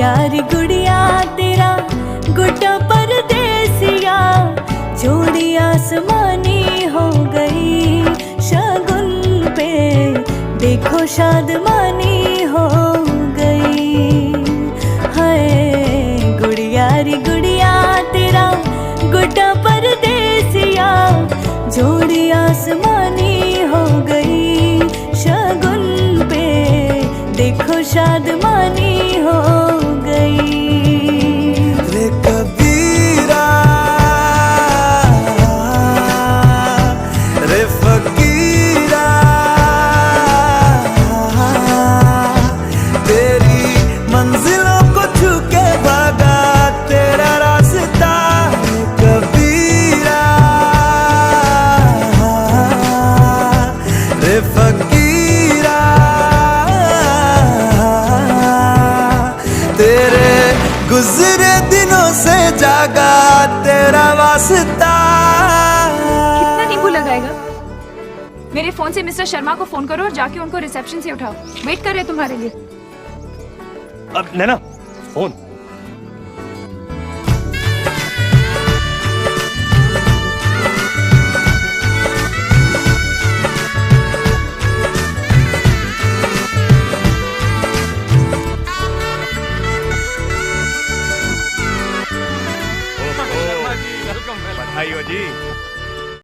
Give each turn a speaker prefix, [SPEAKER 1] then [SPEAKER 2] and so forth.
[SPEAKER 1] गुड़िया रे गुड़िया तेरा गुड्डा परदेसिया, जोड़ी आसमानी हो गई, शगुन पे देखो शादमानी हो गई। हाय गुड़िया रे गुड़िया तेरा गुड्डा परदेसिया, जोड़ी आसमानी हो गई, शगुन पे देखो शादमानी हो गई।
[SPEAKER 2] रे कबीरा रे फकीरा, तेरी मंजिलों को छू के भागा तेरा रास्ता। रे कबीरा रे फकीरा, तेरे गुजरे दिनों से जागा तेरा वास्ता।
[SPEAKER 3] कितना नींबू लगाएगा? मेरे फोन से मिस्टर शर्मा को फोन करो और जाके उनको रिसेप्शन से उठाओ, वेट कर रहे हैं तुम्हारे लिए।
[SPEAKER 4] अब नैना फोन